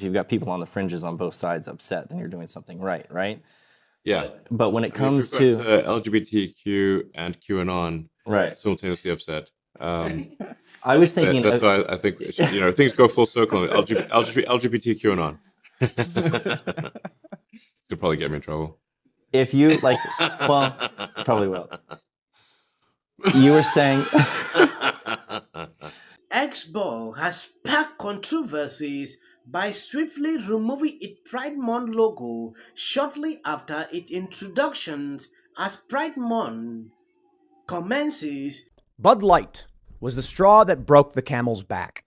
if you've got people on the fringes on both sides upset, then you're doing something right? Yeah. But when it comes if you've to got, LGBTQ and QAnon right, simultaneously upset, I was thinking that's why I think things go full circle. LGBTQ QAnon. Could probably get me in trouble. if you like, well, probably will. You were saying Xbox has sparked controversies by swiftly removing its Pride Month logo shortly after its introduction as Pride Month commences. Bud Light was the straw that broke the camel's back.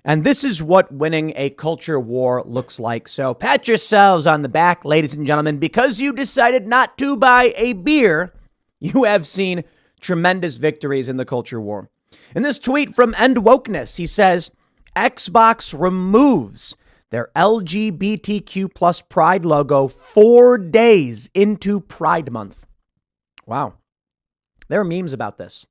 And this is what winning a culture war looks like. So pat yourselves on the back, ladies and gentlemen, because you decided not to buy a beer. You have seen tremendous victories in the culture war. In this tweet from End Wokeness, he says, Xbox removes their LGBTQ plus Pride logo 4 days into Pride Month. Wow. There are memes about this,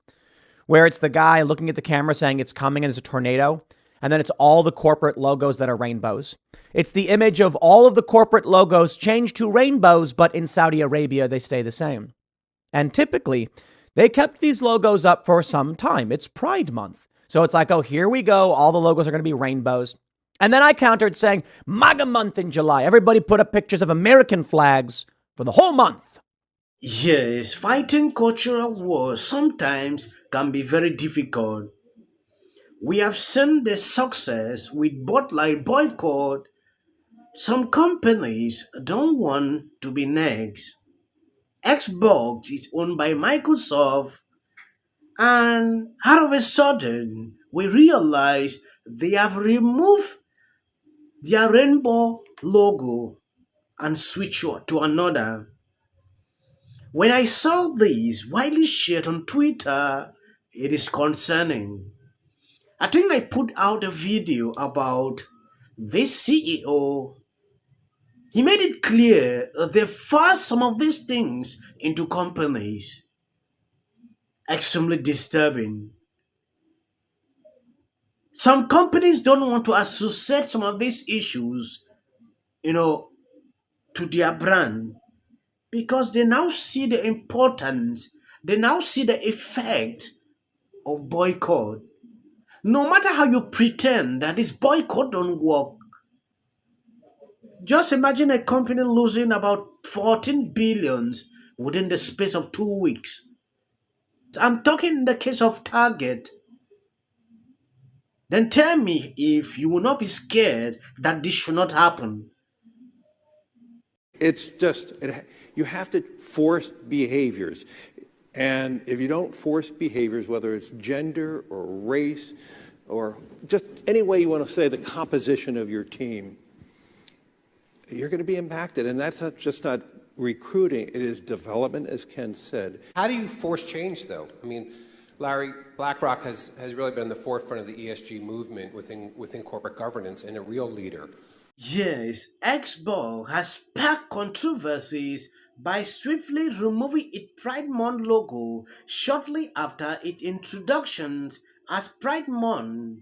where it's the guy looking at the camera saying it's coming and there's a tornado. And then it's all the corporate logos that are rainbows. It's the image of all of the corporate logos changed to rainbows, but in Saudi Arabia, they stay the same. And typically, they kept these logos up for some time. It's Pride Month. So it's like, oh, here we go. All the logos are going to be rainbows. And then I countered saying, MAGA month in July. Everybody put up pictures of American flags for the whole month. Yes, fighting cultural wars sometimes can be very difficult. We have seen the success with Bud Light boycott. Some companies don't want to be next. Xbox is owned by Microsoft, and out of a sudden, we realize they have removed their rainbow logo and switched to another. When I saw this widely shared on Twitter, it is concerning. I think I put out a video about this CEO. He made it clear they forced some of these things into companies. Extremely disturbing. Some companies don't want to associate some of these issues, you know, to their brand because they now see the importance, they now see the effect of boycott. No matter how you pretend that this boycott don't work, just imagine a company losing about 14 billions within the space of 2 weeks. I'm talking in the case of Target. Then tell me if you will not be scared that this should not happen. It's just, you have to force behaviors. And if you don't force behaviors, whether it's gender or race or just any way you want to say the composition of your team, you're going to be impacted. And that's not recruiting, it is development, as Ken said. How do you force change, though? I mean, Larry, BlackRock has really been in the forefront of the ESG movement within corporate governance and a real leader. Yes, Xbox has sparked controversies by swiftly removing its Pride Month logo shortly after its introduction as Pride Month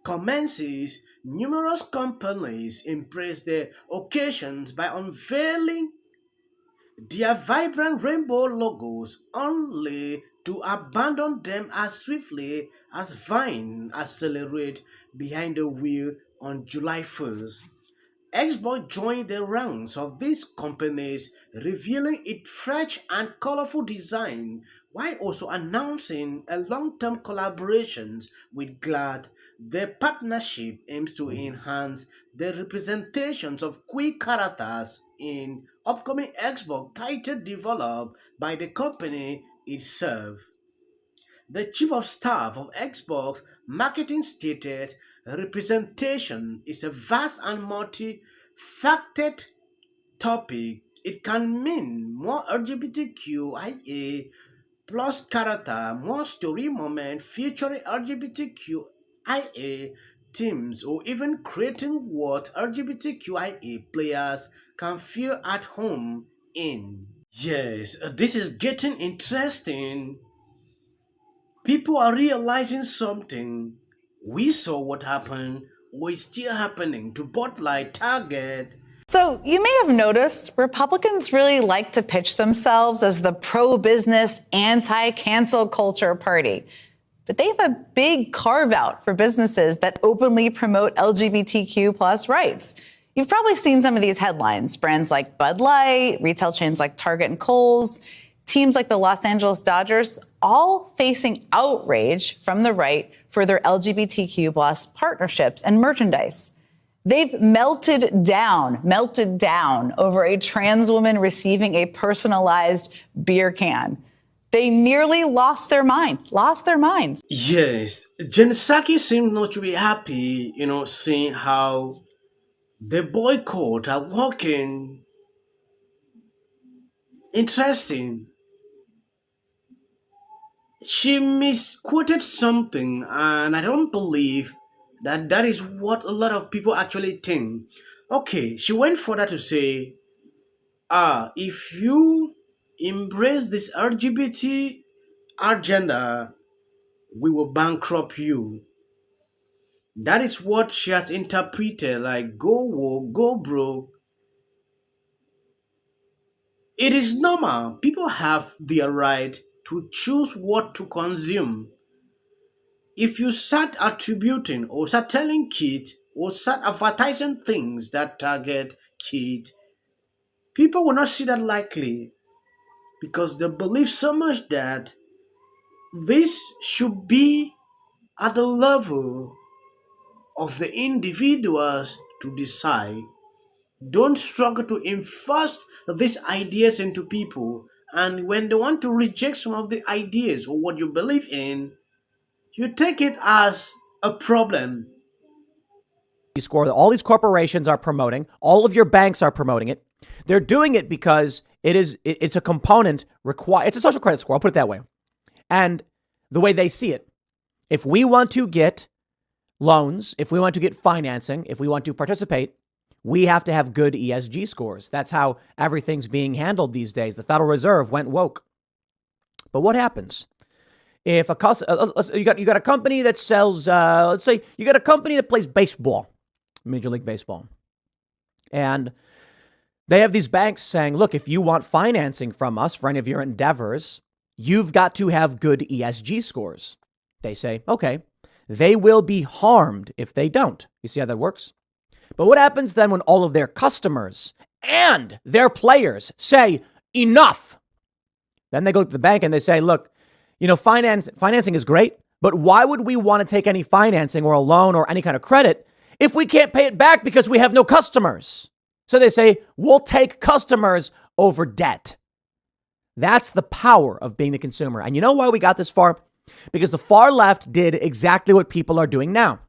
commences. Numerous companies embrace the occasions by unveiling their vibrant rainbow logos only to abandon them as swiftly as Vine accelerates behind the wheel on July 1st. Xbox joined the ranks of these companies, revealing its fresh and colorful design while also announcing a long-term collaboration with GLAD. The partnership aims to enhance the representations of queer characters in upcoming Xbox title developed by the company itself. The chief of staff of Xbox marketing stated representation is a vast and multi-faceted topic. It can mean more LGBTQIA plus character, more story moment featuring LGBTQIA themes, or even creating what LGBTQIA players can feel at home in. Yes, this is getting interesting. People are realizing something. We saw what happened or is still happening to both like Target. So you may have noticed Republicans really like to pitch themselves as the pro-business, anti-cancel culture party. But they have a big carve out for businesses that openly promote LGBTQ plus rights. You've probably seen some of these headlines. Brands like Bud Light, retail chains like Target and Kohl's, teams like the Los Angeles Dodgers, all facing outrage from the right for their LGBTQ plus partnerships and merchandise. They've melted down over a trans woman receiving a personalized beer can. They nearly lost their minds. Yes, Jen Psaki seems not to be happy, seeing how the boycott are working. Interesting. She misquoted something, and I don't believe that is what a lot of people actually think. Okay, she went further to say, if you embrace this LGBT agenda, we will bankrupt you. That is what she has interpreted like go woke, go broke. It is normal. People have their right to choose what to consume. If you start attributing or start telling kids or start advertising things that target kids, people will not see that likely because they believe so much that this should be at the level of the individuals to decide. Don't struggle to enforce these ideas into people. And when they want to reject some of the ideas or what you believe in, you take it as a problem. Score that all these corporations are promoting, all of your banks are promoting it. They're doing it because it's a component required. It's a social credit score. I'll put it that way. And the way they see it, if we want to get loans, if we want to get financing, if we want to participate, we have to have good ESG scores. That's how everything's being handled these days. The Federal Reserve went woke. But what happens if you got a company that sells, let's say you got a company that plays baseball, Major League Baseball, and they have these banks saying, look, if you want financing from us for any of your endeavors, you've got to have good ESG scores. They say, okay, they will be harmed if they don't. You see how that works? But what happens then when all of their customers and their players say enough? Then they go to the bank and they say, look, financing is great, but why would we want to take any financing or a loan or any kind of credit if we can't pay it back because we have no customers? So they say, we'll take customers over debt. That's the power of being the consumer. And you know why we got this far? Because the far left did exactly what people are doing now.